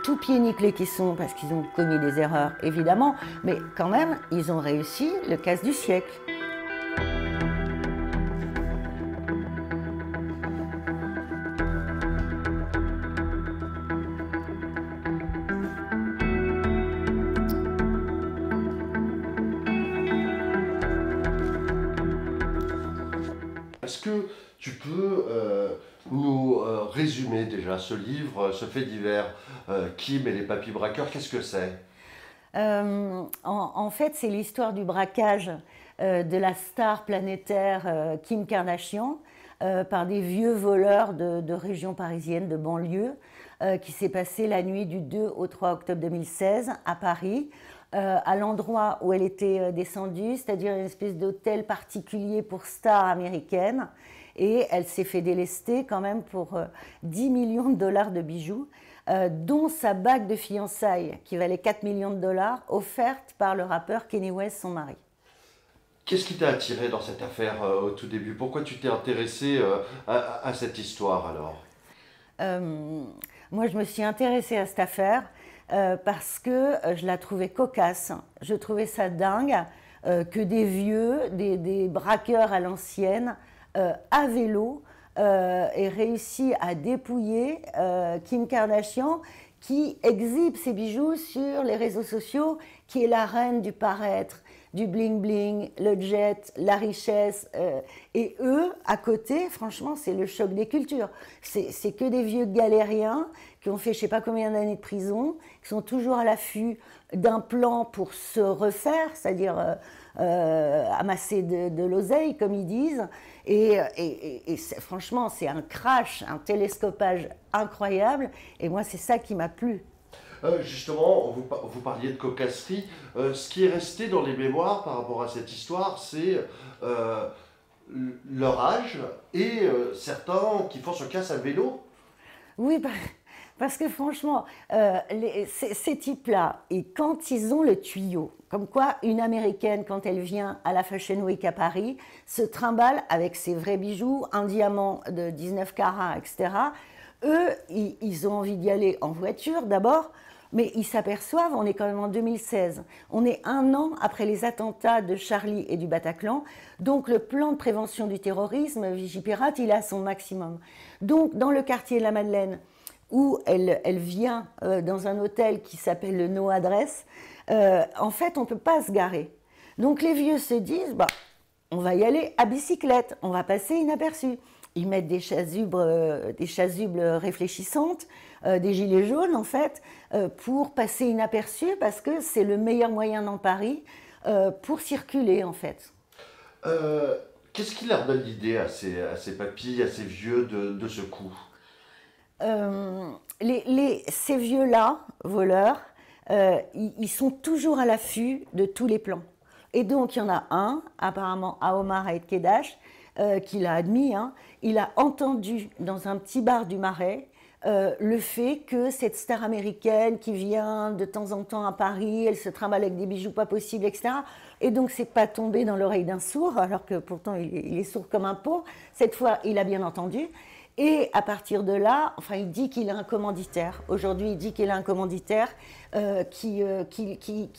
tout pieds nickelés qu'ils sont, parce qu'ils ont commis des erreurs, évidemment, mais quand même, ils ont réussi le casse du siècle. Est-ce que tu peux nous résumer déjà ce livre, ce fait divers, Kim et les papis braqueurs, qu'est-ce que c'est? En fait, c'est l'histoire du braquage de la star planétaire Kim Kardashian par des vieux voleurs de régions parisiennes, de banlieue, qui s'est passé la nuit du 2 au 3 octobre 2016 à Paris, à l'endroit où elle était descendue, c'est-à-dire une espèce d'hôtel particulier pour stars américaines. Et elle s'est fait délester quand même pour 10 millions de dollars de bijoux, dont sa bague de fiançailles qui valait 4 millions de dollars, offerte par le rappeur Kanye West, son mari. Qu'est-ce qui t'a attiré dans cette affaire au tout début? Pourquoi tu t'es intéressé à cette histoire alors? Moi, je me suis intéressée à cette affaire parce que je la trouvais cocasse. Je trouvais ça dingue que des vieux, des braqueurs à l'ancienne, à vélo, aient réussi à dépouiller Kim Kardashian, qui exhibe ses bijoux sur les réseaux sociaux, qui est la reine du paraître, du bling-bling, le jet, la richesse. Et eux, à côté, franchement, c'est le choc des cultures. C'est que des vieux galériens qui ont fait je ne sais pas combien d'années de prison, qui sont toujours à l'affût d'un plan pour se refaire, c'est-à-dire amasser de l'oseille, comme ils disent. Et franchement, c'est un crash, un télescopage incroyable. Et moi, c'est ça qui m'a plu. Justement, vous parliez de cocasserie. Ce qui est resté dans les mémoires par rapport à cette histoire, c'est leur âge et certains qui font ce casse à vélo. Oui, parce que franchement, ces types-là, et quand ils ont le tuyau, comme quoi une Américaine, quand elle vient à la Fashion Week à Paris, se trimballe avec ses vrais bijoux, un diamant de 19 carats, etc., eux, ils ont envie d'y aller en voiture d'abord, mais ils s'aperçoivent, on est quand même en 2016, on est un an après les attentats de Charlie et du Bataclan, donc le plan de prévention du terrorisme, Vigipirate, il est à son maximum. Donc dans le quartier de la Madeleine, où elle vient dans un hôtel qui s'appelle le No Adresse, en fait on ne peut pas se garer. Donc les vieux se disent, bah, on va y aller à bicyclette, on va passer inaperçu. Ils mettent des chasubles réfléchissantes, des gilets jaunes en fait, pour passer inaperçu parce que c'est le meilleur moyen dans Paris pour circuler en fait. Qu'est-ce qui leur donne l'idée à ces papis, à ces vieux de ce coup? Ces vieux-là, voleurs, ils sont toujours à l'affût de tous les plans. Et donc il y en a un, apparemment à Omar Haït Kedash, qui l'a admis, hein, il a entendu dans un petit bar du Marais le fait que cette star américaine qui vient de temps en temps à Paris, elle se trimballe avec des bijoux pas possibles, etc. Et donc c'est pas tombé dans l'oreille d'un sourd, alors que pourtant il est sourd comme un pot. Cette fois, il a bien entendu. Et à partir de là, enfin, il dit qu'il a un commanditaire. Aujourd'hui, il dit qu'il a un commanditaire qui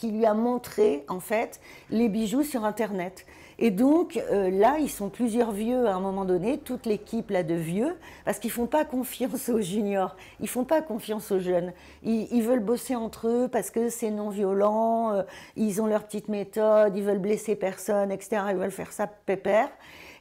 lui a montré, en fait, les bijoux sur Internet. Et donc, là, ils sont plusieurs vieux à un moment donné, toute l'équipe là de vieux, parce qu'ils ne font pas confiance aux juniors, ils ne font pas confiance aux jeunes. Ils veulent bosser entre eux parce que c'est non violent, ils ont leur petite méthode, ils veulent blesser personne, etc. Ils veulent faire ça pépère.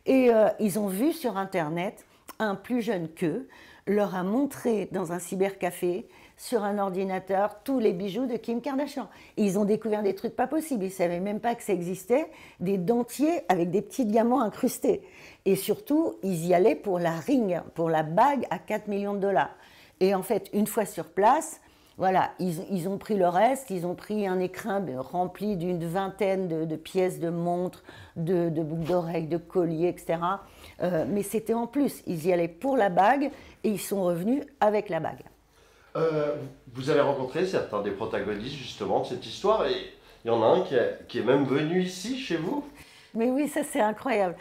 Et ils ont vu sur Internet un plus jeune qu'eux leur a montré dans un cybercafé, sur un ordinateur, tous les bijoux de Kim Kardashian. Et ils ont découvert des trucs pas possibles. Ils ne savaient même pas que ça existait, des dentiers avec des petits diamants incrustés. Et surtout, ils y allaient pour la ring, pour la bague à 4 millions de dollars. Et en fait, une fois sur place, voilà, ils ont pris le reste, ils ont pris un écrin rempli d'une vingtaine de pièces de montres, de boucles d'oreilles, de colliers, etc. Mais c'était en plus, ils y allaient pour la bague et ils sont revenus avec la bague. Vous avez rencontré certains des protagonistes justement de cette histoire et il y en a un qui est même venu ici chez vous? Mais oui, ça c'est incroyable.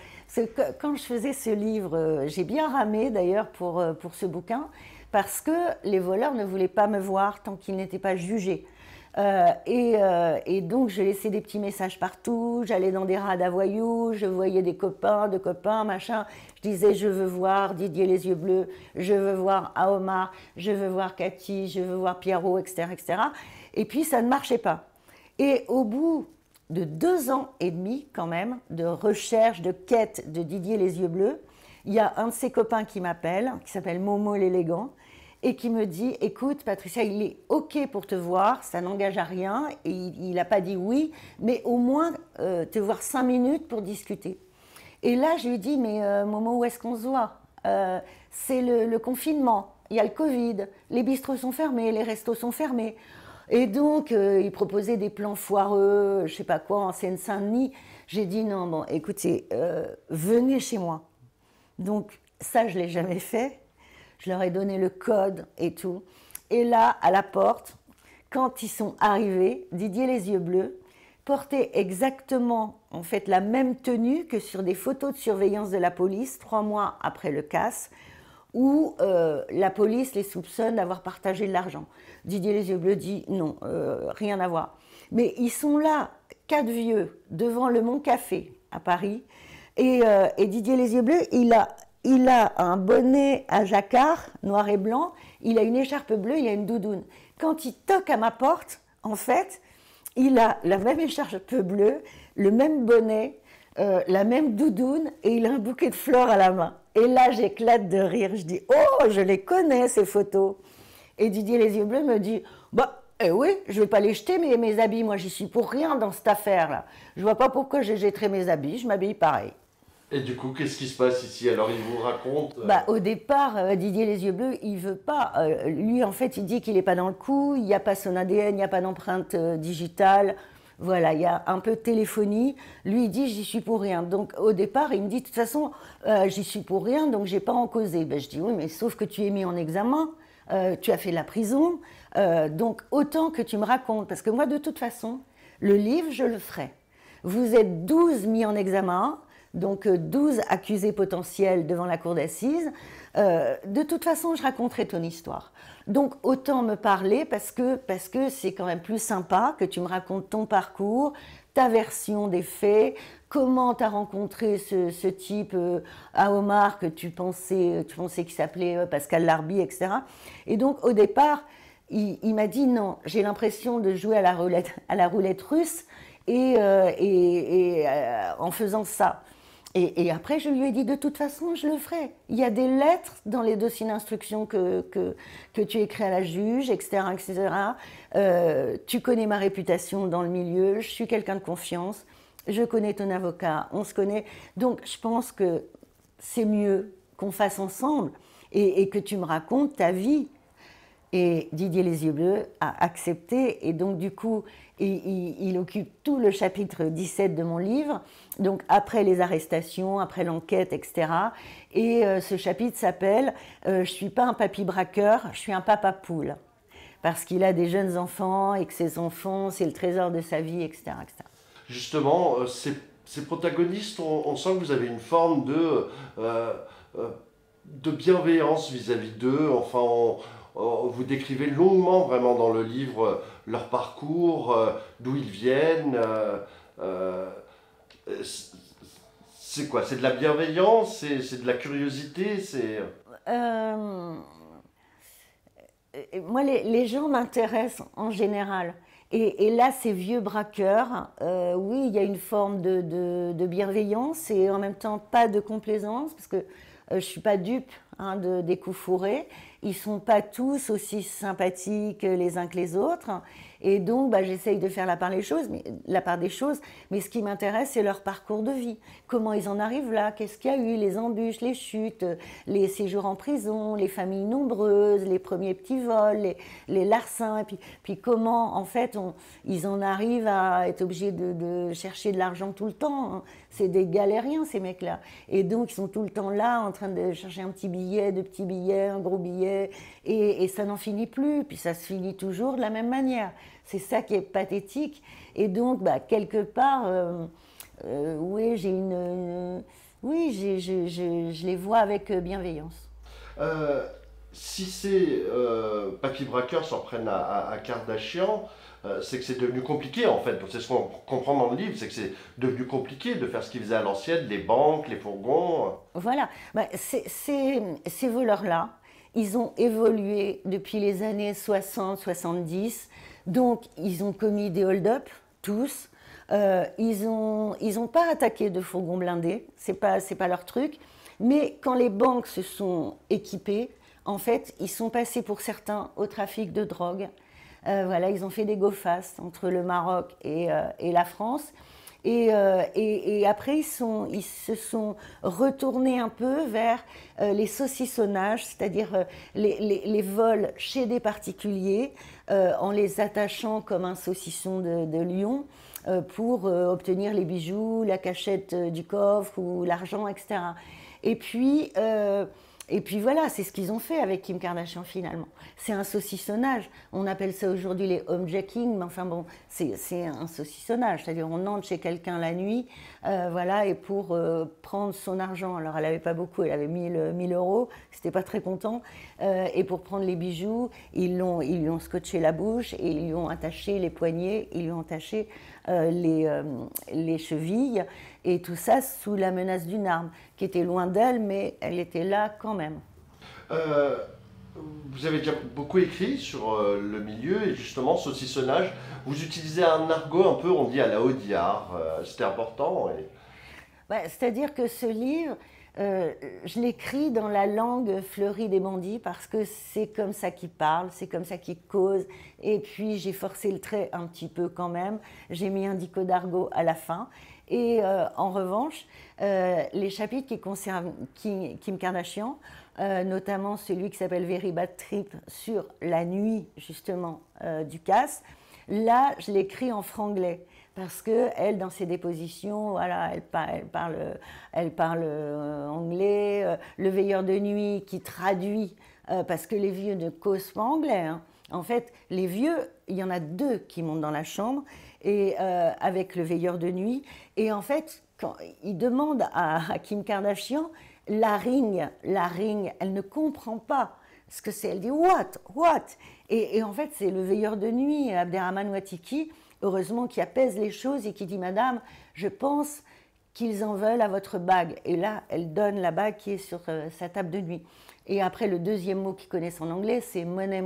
Quand je faisais ce livre, j'ai bien ramé d'ailleurs pour ce bouquin, parce que les voleurs ne voulaient pas me voir tant qu'ils n'étaient pas jugés. Et donc, je laissais des petits messages partout, j'allais dans des rades à voyous, je voyais des copains, de copains, machin. Je disais, je veux voir Didier les yeux bleus, je veux voir Aomar, je veux voir Cathy, je veux voir Pierrot, etc., etc. Et puis, ça ne marchait pas. Et au bout de 2 ans et demi, quand même, de recherche, de quête de Didier les yeux bleus, il y a un de ses copains qui m'appelle, qui s'appelle Momo l'élégant, et qui me dit, écoute Patricia, il est OK pour te voir, ça n'engage à rien, et il n'a pas dit oui, mais au moins te voir 5 minutes pour discuter. Et là, je lui dis, mais Momo, où est-ce qu'on se voit? C'est le confinement, il y a le Covid, les bistrots sont fermés, les restos sont fermés. Et donc, il proposait des plans foireux, je ne sais pas quoi, en Seine-Saint-Denis. J'ai dit, non, bon, écoutez, venez chez moi. Donc, ça, je ne l'ai jamais fait. Je leur ai donné le code et tout. Et là, à la porte, quand ils sont arrivés, Didier les yeux bleus portait exactement en fait la même tenue que sur des photos de surveillance de la police 3 mois après le casse, où la police les soupçonne d'avoir partagé de l'argent. Didier les yeux bleus dit non, rien à voir. Mais ils sont là, 4 vieux, devant le Mont Café à Paris, et Didier les yeux bleus, il a un bonnet à jacquard, noir et blanc, il a une écharpe bleue, il a une doudoune. Quand il toque à ma porte, en fait, il a la même écharpe bleue, le même bonnet, la même doudoune, et il a un bouquet de fleurs à la main. Et là, j'éclate de rire, je dis « Oh, je les connais, ces photos !» Et Didier les yeux bleus me dit « Bah, oui, je ne vais pas les jeter, mes habits, moi, j'y suis pour rien dans cette affaire-là. Je ne vois pas pourquoi je jetterais mes habits, je m'habille pareil. » Et du coup, qu'est-ce qui se passe ici? Alors, il vous raconte Bah, au départ, Didier les yeux bleus, il veut pas. Lui, en fait, il dit qu'il n'est pas dans le coup, il n'y a pas son ADN, il n'y a pas d'empreinte digitale. Voilà, il y a un peu de téléphonie. Lui, il dit, j'y suis pour rien. Donc, au départ, il me dit, de toute façon, j'y suis pour rien, donc j'ai pas en causé. Ben, je dis, oui, mais sauf que tu es mis en examen, tu as fait de la prison, donc autant que tu me racontes. Parce que moi, de toute façon, le livre, je le ferai. Vous êtes 12 mis en examen, donc 12 accusés potentiels devant la cour d'assises. De toute façon, je raconterai ton histoire. Donc autant me parler parce que c'est quand même plus sympa que tu me racontes ton parcours, ta version des faits, comment tu as rencontré ce type Aomar que tu pensais qu'il s'appelait Pascal Larbi, etc. Et donc au départ, il m'a dit non, j'ai l'impression de jouer à la roulette russe et en faisant ça. Et après, je lui ai dit, de toute façon, je le ferai. Il y a des lettres dans les dossiers d'instruction que tu écris à la juge, etc., etc. Tu connais ma réputation dans le milieu, je suis quelqu'un de confiance, je connais ton avocat, on se connaît. Donc, je pense que c'est mieux qu'on fasse ensemble et que tu me racontes ta vie. Et Didier les yeux bleus a accepté, et donc du coup, il occupe tout le chapitre 17 de mon livre, donc après les arrestations, après l'enquête, etc. Et ce chapitre s'appelle « Je ne suis pas un papy braqueur, je suis un papa poule », parce qu'il a des jeunes enfants, et que ses enfants, c'est le trésor de sa vie, etc. etc. Justement, ces protagonistes, on sent que vous avez une forme de bienveillance vis-à-vis d'eux, enfin... Vous décrivez longuement, vraiment, dans le livre, leur parcours, d'où ils viennent. C'est quoi? C'est de la bienveillance? C'est de la curiosité? Moi, les gens m'intéressent en général. Et là, ces vieux braqueurs, oui, il y a une forme de bienveillance et en même temps pas de complaisance, parce que je ne suis pas dupe des coups fourrés. Ils ne sont pas tous aussi sympathiques les uns que les autres. Et donc, j'essaye de faire la part des choses. Mais ce qui m'intéresse, c'est leur parcours de vie. Comment ils en arrivent là? Qu'est-ce qu'il y a eu? Les embûches, les chutes, les séjours en prison, les familles nombreuses, les premiers petits vols, les larcins. Et puis comment, en fait, ils en arrivent à être obligés de chercher de l'argent tout le temps. C'est des galériens, ces mecs-là. Et donc, ils sont tout le temps là, en train de chercher un petit billet, deux petits billets, un gros billet. Et ça n'en finit plus, puis ça se finit toujours de la même manière. C'est ça qui est pathétique. Et donc, quelque part, oui, je les vois avec bienveillance. si ces papy braqueurs s'en prennent à Kardashian, c'est que c'est devenu compliqué en fait. C'est ce qu'on comprend dans le livre, c'est que c'est devenu compliqué de faire ce qu'ils faisaient à l'ancienne, les banques, les fourgons. Voilà. Ben, ces voleurs-là, ils ont évolué depuis les années 60-70. Donc, ils ont commis des hold-up, tous. Ils ont pas attaqué de fourgons blindés. C'est pas leur truc. Mais quand les banques se sont équipées, en fait, ils sont passés pour certains au trafic de drogue. Voilà, ils ont fait des go-fast entre le Maroc et la France. Et après, ils se sont retournés un peu vers les saucissonnages, c'est-à-dire les vols chez des particuliers, en les attachant comme un saucisson de lion pour obtenir les bijoux, la cachette du coffre ou l'argent, etc. Et puis, et puis voilà, c'est ce qu'ils ont fait avec Kim Kardashian finalement. C'est un saucissonnage. On appelle ça aujourd'hui les homejacking, mais enfin bon, c'est un saucissonnage. C'est-à-dire on entre chez quelqu'un la nuit, voilà, et pour prendre son argent. Alors elle n'avait pas beaucoup, elle avait 1000 euros, c'était pas très content. Et pour prendre les bijoux, ils lui ont scotché la bouche et ils lui ont attaché les poignets, ils lui ont attaché les chevilles. Et tout ça sous la menace d'une arme, qui était loin d'elle, mais elle était là quand même. Euh, Vous avez déjà beaucoup écrit sur le milieu et justement saucissonnage. Vous utilisez un argot un peu, on dit à la Audiard. C'était important. Ouais, c'est-à-dire que ce livre, je l'écris dans la langue fleurie des bandits parce que c'est comme ça qu'ils parlent, c'est comme ça qu'ils causent. Et puis j'ai forcé le trait un petit peu quand même. J'ai mis un dico d'argot à la fin. Et en revanche, les chapitres qui concernent Kim Kardashian, notamment celui qui s'appelle Very Bad Trip sur la nuit justement du casse, là je l'écris en franglais. Parce que elle, dans ses dépositions, voilà, elle parle anglais. Le veilleur de nuit qui traduit, parce que les vieux ne causent pas anglais. Hein. En fait, les vieux, il y en a deux qui montent dans la chambre et avec le veilleur de nuit. Et en fait, quand il demande à Kim Kardashian la ring, elle ne comprend pas ce que c'est. Elle dit what. Et en fait, c'est le veilleur de nuit, Abderrahman Ouatiki, heureusement, qui apaise les choses et qui dit « Madame, je pense qu'ils en veulent à votre bague ». Et là, elle donne la bague qui est sur sa table de nuit. Et après, le deuxième mot qu'ils connaissent en anglais, c'est « money ».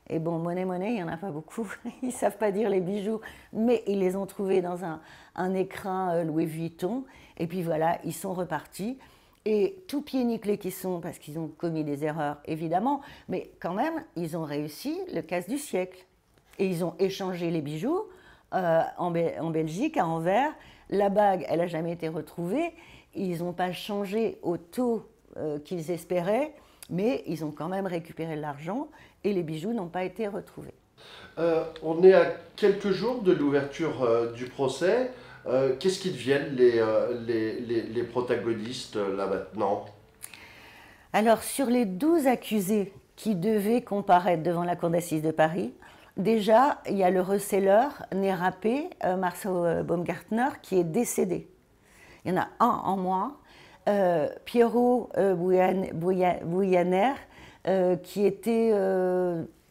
Et bon, money, il n'y en a pas beaucoup. Ils ne savent pas dire les bijoux, mais ils les ont trouvés dans un écrin Louis Vuitton. Et puis voilà, ils sont repartis. Et tout pieds nickelés qu'ils sont, parce qu'ils ont commis des erreurs, évidemment, mais quand même, ils ont réussi le casse du siècle. Et ils ont échangé les bijoux en Belgique, à Anvers. La bague, elle n'a jamais été retrouvée. Ils n'ont pas changé au taux qu'ils espéraient, mais ils ont quand même récupéré l'argent et les bijoux n'ont pas été retrouvés. On est à quelques jours de l'ouverture du procès. Qu'est-ce qu'ils deviennent les protagonistes là maintenant? Alors, sur les 12 accusés qui devaient comparaître devant la cour d'assises de Paris, déjà, il y a le receleur né râpé, Marceau Baumgartner, qui est décédé. Il y en a un en moins. Pierrot Bouyaner, qui était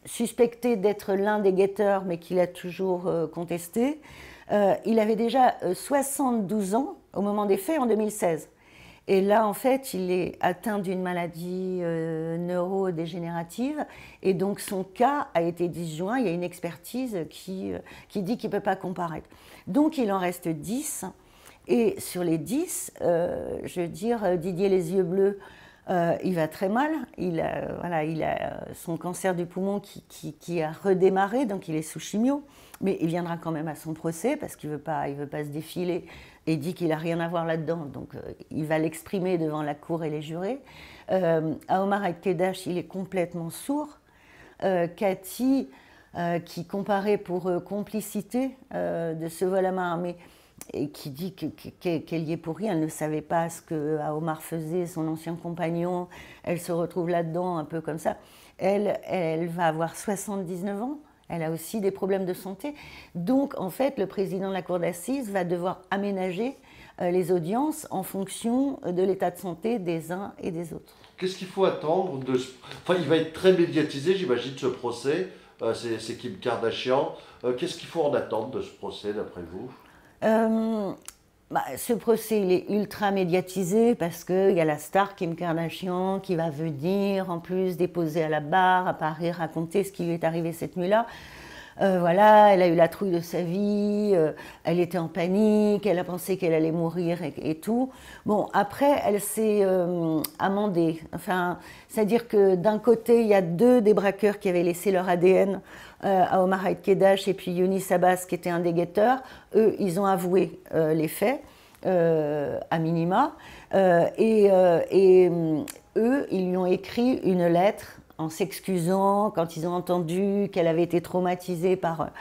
suspecté d'être l'un des guetteurs, mais qu'il a toujours contesté. Il avait déjà 72 ans au moment des faits en 2016. Et là, en fait, il est atteint d'une maladie neurodégénérative et donc son cas a été disjoint. Il y a une expertise qui dit qu'il ne peut pas comparaître. Donc, il en reste 10. Et sur les 10, je veux dire, Didier les yeux bleus, il va très mal. Il a son cancer du poumon qui a redémarré, donc il est sous chimio. Mais il viendra quand même à son procès parce qu'il ne veut pas se défiler et dit qu'il n'a rien à voir là-dedans. Donc il va l'exprimer devant la cour et les jurés. Aomar Kedash, il est complètement sourd. Cathy, qui comparait pour complicité de ce vol à main armée, et qui dit qu'elle y est pour rien, elle ne savait pas ce que Aomar faisait, son ancien compagnon, elle se retrouve là-dedans un peu comme ça. Elle va avoir 79 ans, elle a aussi des problèmes de santé. Donc en fait, le président de la cour d'assises va devoir aménager les audiences en fonction de l'état de santé des uns et des autres. Qu'est-ce qu'il faut attendre de ce... Enfin, il va être très médiatisé, j'imagine, ce procès. C'est Kim Kardashian. Qu'est-ce qu'il faut en attendre de ce procès, d'après vous? Ce procès, il est ultra médiatisé parce qu'il y a la star Kim Kardashian qui va venir en plus déposer à la barre à Paris, raconter ce qui lui est arrivé cette nuit-là. Voilà, elle a eu la trouille de sa vie, elle était en panique, elle a pensé qu'elle allait mourir et tout. Bon, après, elle s'est amendée. Enfin, c'est-à-dire que d'un côté, il y a deux des braqueurs qui avaient laissé leur ADN à Omar Haït-Kedash et puis Younis Abbas, qui était un des guetteurs. Eux, ils ont avoué les faits, à minima. Eux, ils lui ont écrit une lettre en s'excusant quand ils ont entendu qu'elle avait été traumatisée par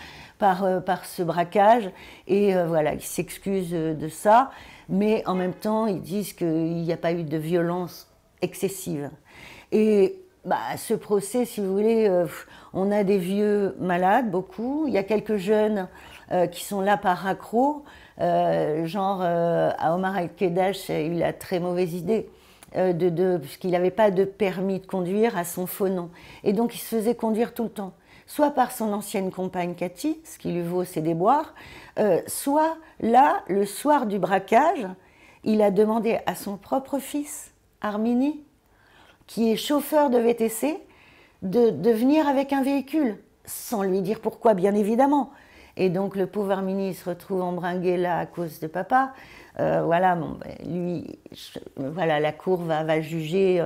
ce braquage. Et voilà, ils s'excusent de ça, mais en même temps, ils disent qu'il n'y a pas eu de violence excessive. Et ce procès, si vous voulez, on a des vieux malades, beaucoup. Il y a quelques jeunes qui sont là par accro. À Omar Haït-Kedash, il a eu la très mauvaise idée. Puisqu'il n'avait pas de permis de conduire à son faux nom. Et donc il se faisait conduire tout le temps, soit par son ancienne compagne Cathy, ce qui lui vaut ses déboires, soit là, le soir du braquage, il a demandé à son propre fils, Armini, qui est chauffeur de VTC, de venir avec un véhicule, sans lui dire pourquoi, bien évidemment. Et donc le pauvre Armini se retrouve embringué là à cause de papa. Voilà, la cour va juger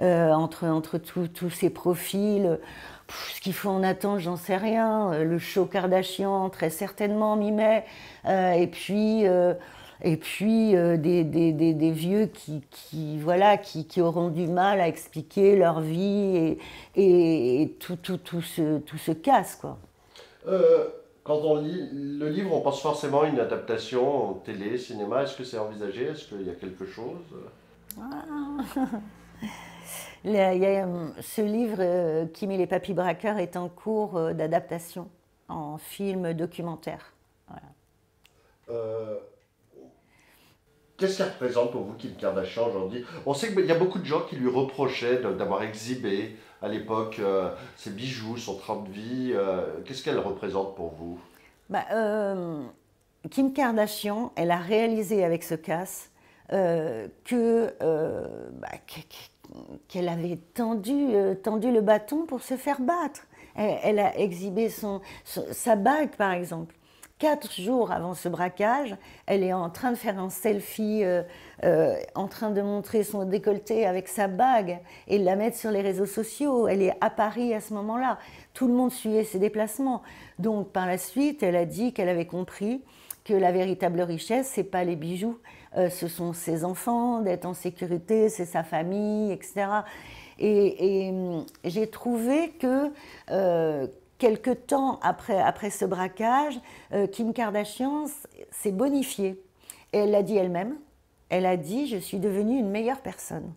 entre tous ces profils. Ce qu'il faut en attendre, j'en sais rien. Le show Kardashian, très certainement, mi-mai. Et puis des vieux qui auront du mal à expliquer leur vie et tout se casse, quoi. Quand on lit le livre, on pense forcément à une adaptation télé, cinéma. Est-ce que c'est envisagé? Est-ce qu'il y a quelque chose? Ce livre, Kim et les papys braqueurs, est en cours d'adaptation en film documentaire. Voilà. Qu'est-ce qu'elle représente pour vous, Kim Kardashian, aujourd'hui? On sait qu'il y a beaucoup de gens qui lui reprochaient d'avoir exhibé à l'époque ses bijoux, son train de vie. Qu'est-ce qu'elle représente pour vous? Kim Kardashian, elle a réalisé avec ce casse qu'elle avait tendu le bâton pour se faire battre. Elle a exhibé sa bague, par exemple. 4 jours avant ce braquage, elle est en train de faire un selfie, en train de montrer son décolleté avec sa bague et de la mettre sur les réseaux sociaux. Elle est à Paris à ce moment-là. Tout le monde suivait ses déplacements. Donc par la suite, elle a dit qu'elle avait compris que la véritable richesse, c'est pas les bijoux, ce sont ses enfants, d'être en sécurité, c'est sa famille, etc. Et j'ai trouvé que quelque temps après ce braquage, Kim Kardashian s'est bonifiée. Et elle l'a dit elle-même. Elle a dit « je suis devenue une meilleure personne ».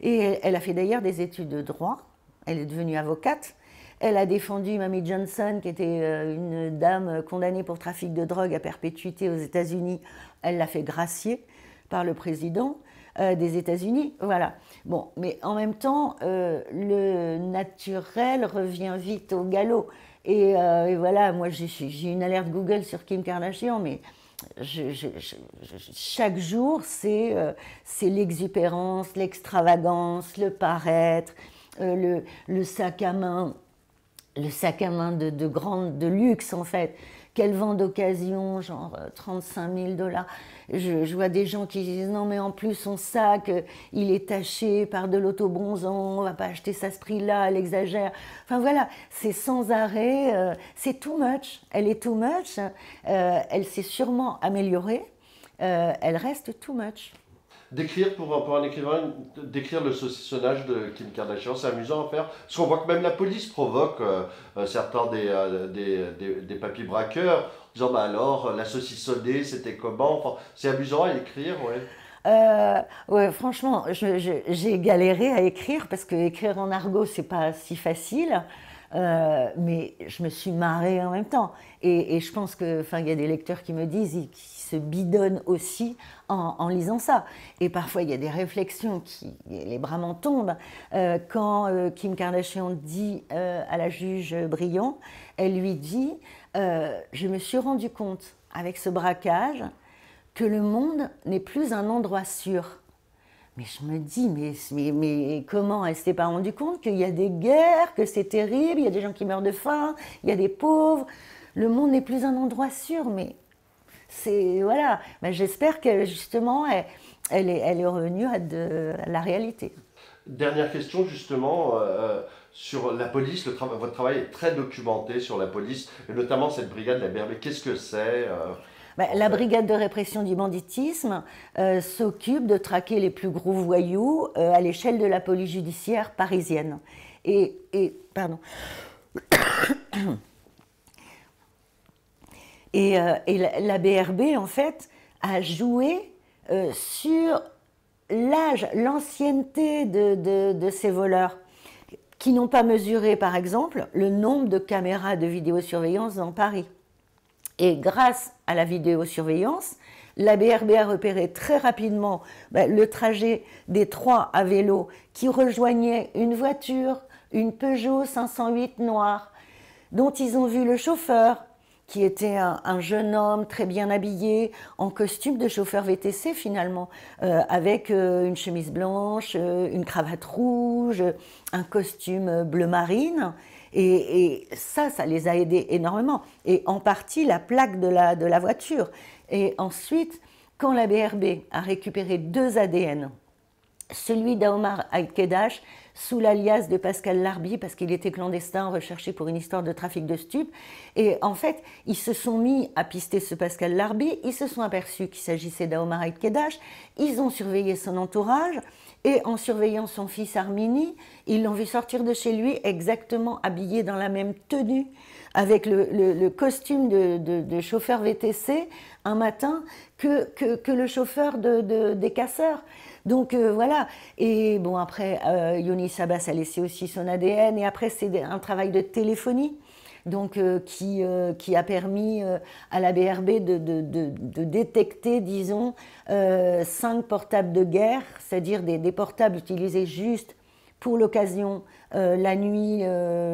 Et elle a fait d'ailleurs des études de droit. Elle est devenue avocate. Elle a défendu Mamie Johnson, qui était une dame condamnée pour trafic de drogue à perpétuité aux États-Unis. Elle l'a fait gracier par le président des États-Unis. Voilà. Bon, mais en même temps, le naturel revient vite au galop. Et voilà, moi j'ai une alerte Google sur Kim Kardashian, mais chaque jour, c'est l'exubérance, l'extravagance, le paraître, le sac à main. Le sac à main de luxe, en fait, qu'elle vend d'occasion, genre 35 000 $. Je vois des gens qui disent non, mais en plus, son sac, il est taché par de l'auto-bronzant, on va pas acheter ça à ce prix-là, elle exagère. Enfin voilà, c'est sans arrêt, c'est too much. Elle est too much, elle s'est sûrement améliorée, elle reste too much. D'écrire pour un écrivain, d'écrire le saucissonnage de Kim Kardashian, c'est amusant à faire. Parce qu'on voit que même la police provoque certains des papys braqueurs, en disant bah alors, la saucissonnée, c'était comment? Enfin, c'est amusant à écrire, ouais. Ouais, franchement, j'ai galéré à écrire parce que écrire en argot, c'est pas si facile. Mais je me suis marrée en même temps. Et je pense que, enfin, il y a des lecteurs qui me disent qu'ils se bidonnent aussi en lisant ça. Et parfois, il y a des réflexions les bras m'en tombent. Quand Kim Kardashian dit à la juge Briand, elle lui dit je me suis rendu compte avec ce braquage que le monde n'est plus un endroit sûr. Mais je me dis, mais comment elle ne s'est pas rendue compte qu'il y a des guerres, que c'est terrible, il y a des gens qui meurent de faim, il y a des pauvres. Le monde n'est plus un endroit sûr, mais c'est... Voilà. Ben, j'espère qu'elle, justement, elle est revenue à la réalité. Dernière question justement sur la police. Votre travail est très documenté sur la police, et notamment cette brigade, la BRB. Qu'est-ce que c'est Ben, en la fait? brigade de répression du banditisme s'occupe de traquer les plus gros voyous à l'échelle de la police judiciaire parisienne. Pardon. Et la BRB, en fait, a joué sur l'âge, l'ancienneté de ces voleurs, qui n'ont pas mesuré, par exemple, le nombre de caméras de vidéosurveillance dans Paris. Et grâce à la vidéosurveillance, la BRB a repéré très rapidement le trajet des trois à vélo qui rejoignaient une voiture, une Peugeot 508 noire, dont ils ont vu le chauffeur, qui était un jeune homme très bien habillé, en costume de chauffeur VTC finalement, avec une chemise blanche, une cravate rouge, un costume bleu marine. Et ça les a aidés énormément. Et en partie la plaque de la voiture. Et ensuite, quand la BRB a récupéré 2 ADN, celui d'Aomar Haït-Kedash sous l'alias de Pascal Larbi, parce qu'il était clandestin, recherché pour une histoire de trafic de stupes. Et en fait, ils se sont mis à pister ce Pascal Larbi, ils se sont aperçus qu'il s'agissait d'Aomar Haït-Kedash, ils ont surveillé son entourage, et en surveillant son fils Armini, ils l'ont vu sortir de chez lui exactement habillé dans la même tenue, avec le costume de chauffeur VTC, un matin, que le chauffeur des casseurs. Donc voilà, et bon après, Yonis Abbas a laissé aussi son ADN, et après c'est un travail de téléphonie, donc qui a permis à la BRB de détecter, disons, 5 portables de guerre, c'est-à-dire des portables utilisés juste pour l'occasion, la nuit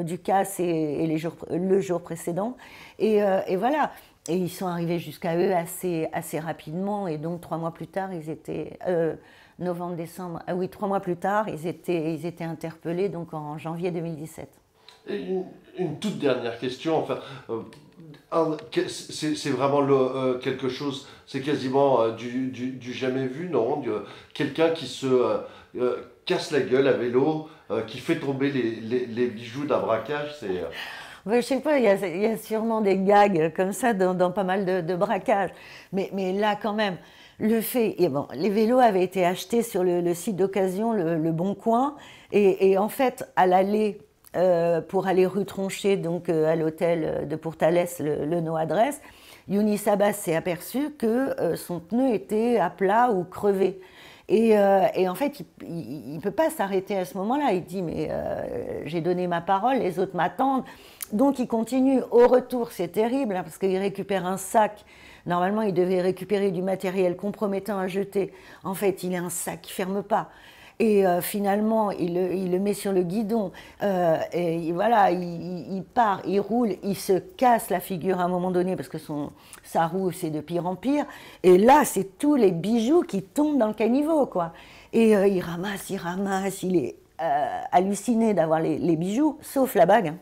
du casse et le jour précédent, et voilà. Et ils sont arrivés jusqu'à eux assez rapidement, et donc 3 mois plus tard, ils étaient... novembre, décembre, ah oui, 3 mois plus tard, ils étaient interpellés, donc en janvier 2017. Et une toute dernière question, enfin, c'est vraiment quelque chose, c'est quasiment du jamais vu, non? Quelqu'un qui se casse la gueule à vélo, qui fait tomber les bijoux d'un braquage, c'est... Je sais pas, il y a sûrement des gags comme ça dans pas mal de braquages, mais là quand même, le fait, et bon, les vélos avaient été achetés sur le site d'occasion, le Bon Coin, et en fait, à l'aller, pour aller rue Tronchet, donc à l'hôtel de Pourtalès, le no adresse, Yonis Abbas s'est aperçu que son pneu était à plat ou crevé. Et en fait, il ne peut pas s'arrêter à ce moment-là. Il dit, mais j'ai donné ma parole, les autres m'attendent. Donc il continue. Au retour, c'est terrible, hein, parce qu'il récupère un sac. Normalement, il devait récupérer du matériel compromettant à jeter. En fait, il a un sac qui ne ferme pas. Et finalement, il le met sur le guidon. Et voilà, il part, il roule, il se casse la figure à un moment donné parce que sa roue, c'est de pire en pire. Et là, c'est tous les bijoux qui tombent dans le caniveau, quoi. Et il ramasse, il est halluciné d'avoir les bijoux, sauf la bague, hein,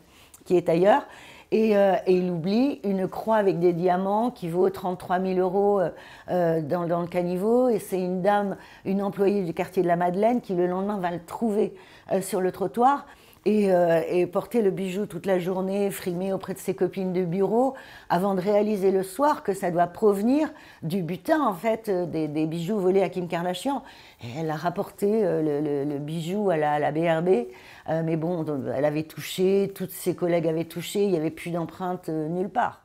qui est ailleurs. Et il oublie une croix avec des diamants qui vaut 33 000 euros dans le caniveau. Et c'est une dame, une employée du quartier de la Madeleine, qui le lendemain va le trouver sur le trottoir et porter le bijou toute la journée, frimer auprès de ses copines de bureau, avant de réaliser le soir que ça doit provenir du butin, en fait, des bijoux volés à Kim Kardashian. Et elle a rapporté le bijou à la BRB, mais bon, elle avait touché, toutes ses collègues avaient touché, il n'y avait plus d'empreintes nulle part.